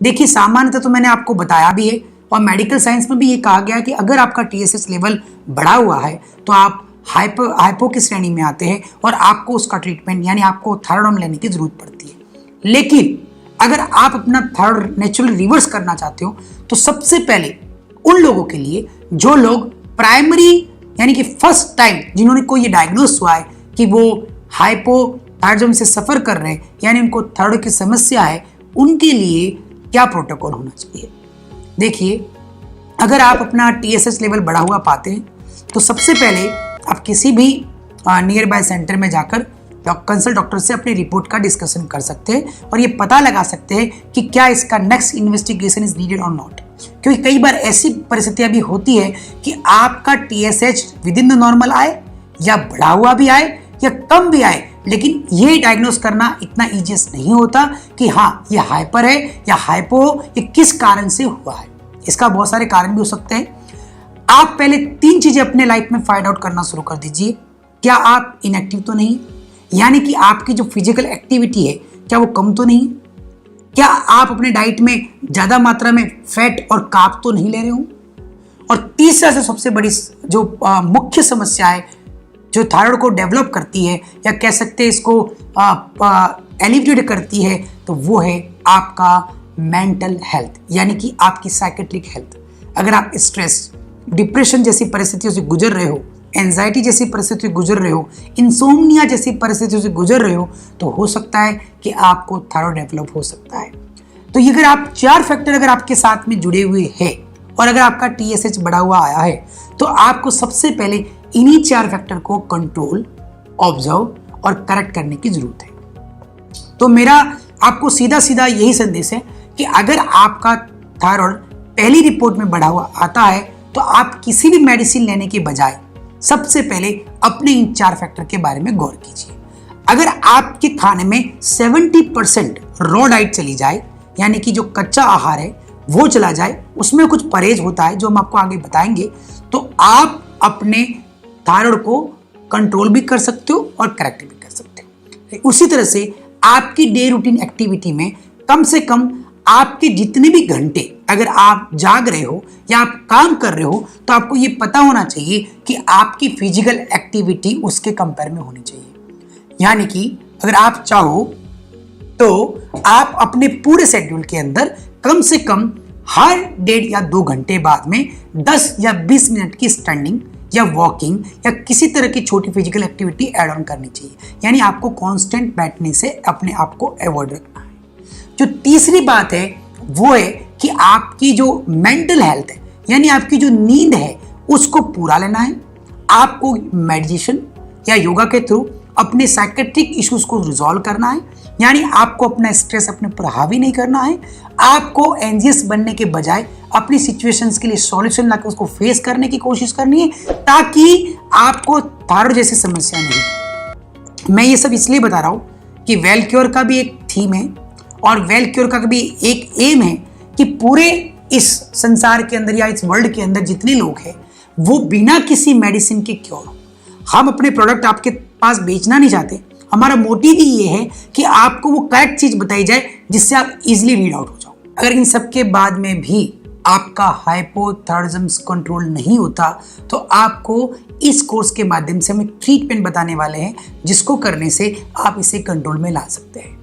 देखिए सामान्यतः तो मैंने आपको बताया भी है और मेडिकल साइंस में भी ये कहा गया है कि अगर आपका TSH लेवल बढ़ा हुआ है तो आप हाइपो की श्रेणी में आते हैं और आपको उसका ट्रीटमेंट यानी आपको थायराइड लेने की जरूरत पड़ती है। लेकिन अगर आप अपना थायराइड नेचुरल रिवर्स करना चाहते हो तो सबसे पहले उन लोगों के लिए जो लोग प्राइमरी यानी कि फर्स्ट टाइम जिन्होंने को ये डायग्नोस हुआ है कि वो हाइपोथायराइडिज्म से सफर कर रहे हैं यानी उनको थायराइड की समस्या है, उनके लिए क्या प्रोटोकॉल होना चाहिए। देखिए अगर आप अपना TSH लेवल बढ़ा हुआ पाते हैं तो सबसे पहले आप किसी भी नियर बाय सेंटर में जाकर कंसल्ट डॉक्टर से अपनी रिपोर्ट का डिस्कशन कर सकते हैं और ये पता लगा सकते हैं कि क्या इसका नेक्स्ट इन्वेस्टिगेशन इज नीडेड और नॉट। क्योंकि कई बार ऐसी परिस्थितियां भी होती है कि आपका TSH with in the normal आए या बढ़ा हुआ भी आए या कम भी आए, लेकिन ये डायग्नोस करना इतना ईजिएस्ट नहीं होता कि हाँ ये हाइपर है या हाइपो हो, ये किस कारण से हुआ है। इसका बहुत सारे कारण भी हो सकते हैं। आप पहले 3 चीजें अपने लाइफ में फाइंड आउट करना शुरू कर दीजिए। क्या आप इनएक्टिव तो नहीं, यानी कि आपकी जो फिजिकल एक्टिविटी है क्या वो कम तो नहीं, क्या आप अपने डाइट में ज्यादा मात्रा में फैट और कार्ब तो नहीं ले रहे हो, और तीसरा से सबसे बड़ी जो मुख्य समस्या है जो थायराइड को डेवलप करती है या कह सकते हैं इसको एलिवेट करती है, तो वो है आपका मेंटल हेल्थ यानी कि आपकी साइकेट्रिक हेल्थ। अगर आप स्ट्रेस, डिप्रेशन जैसी परिस्थितियों से गुजर रहे हो, एंजाइटी जैसी परिस्थितियों से गुजर रहे हो, इंसोम्निया जैसी परिस्थितियों से गुजर रहे हो, तो हो सकता है कि आपको थायराइड डेवलप हो सकता है। तो ये अगर आप 4 फैक्टर अगर आपके साथ में जुड़े हुए हैं और अगर आपका TSH बढ़ा हुआ आया है तो आपको सबसे पहले इन्हीं 4 फैक्टर को कंट्रोल, ऑब्जर्व और करेक्ट करने की जरूरत है। तो मेरा आपको सीधा सीधा यही संदेश है कि अगर आपका थायराइड पहली रिपोर्ट में बढ़ा हुआ आता है तो आप किसी भी मेडिसिन लेने के बजाय सबसे पहले अपने इन 4 फैक्टर के बारे में गौर कीजिए। अगर आपके खाने में 70% रॉ डाइट चली जाए यानी कि जो कच्चा आहार है वो चला जाए, उसमें कुछ परहेज होता है जो हम आपको आगे बताएंगे, तो आप अपने थायराइड को कंट्रोल भी कर सकते हो और करेक्ट भी कर सकते हो। उसी तरह से आपकी डे रूटीन एक्टिविटी में कम से कम आपके जितने भी घंटे अगर आप जाग रहे हो या आप काम कर रहे हो तो आपको ये पता होना चाहिए कि आपकी फिजिकल एक्टिविटी उसके कंपेयर में होनी चाहिए। यानी कि अगर आप चाहो तो आप अपने पूरे शेड्यूल के अंदर कम से कम हर 1.5 या 2 घंटे बाद में 10 या 20 मिनट की स्टैंडिंग या वॉकिंग या किसी तरह की छोटी फिजिकल एक्टिविटी ऐड ऑन करनी चाहिए। यानी आपको कांस्टेंट बैठने से अपने आप को अवॉइड रखना है। जो तीसरी बात है वो है कि आपकी जो मेंटल हेल्थ है यानी आपकी जो नींद है उसको पूरा लेना है। आपको मेडिटेशन या योगा के थ्रू अपने साइकेट्रिक इश्यूज को रिजॉल्व करना है, यानी आपको अपना स्ट्रेस अपने पर हावी नहीं करना है। आपको एंजियस बनने के बजाय अपनी सिचुएशंस के लिए सॉल्यूशन लाकर उसको फेस करने की कोशिश करनी है ताकि आपको थायराइड जैसी समस्या नहीं। मैं ये सब इसलिए बता रहा हूँ कि वेल क्योर का भी एक थीम है और वेल क्योर का भी एक एम है कि पूरे इस संसार के अंदर या इस वर्ल्ड के अंदर जितने लोग हैं वो बिना किसी मेडिसिन के क्योर हो। हम अपने प्रोडक्ट आपके पास बेचना नहीं चाहते, हमारा मोटिव ही ये है कि आपको वो करेक्ट चीज बताई जाए जिससे आप इजीली रीड आउट हो जाओ। अगर इन सब के बाद में भी आपका हाइपोथायराइडिज्म कंट्रोल नहीं होता तो आपको इस कोर्स के माध्यम से हम ट्रीटमेंट बताने वाले हैं जिसको करने से आप इसे कंट्रोल में ला सकते हैं।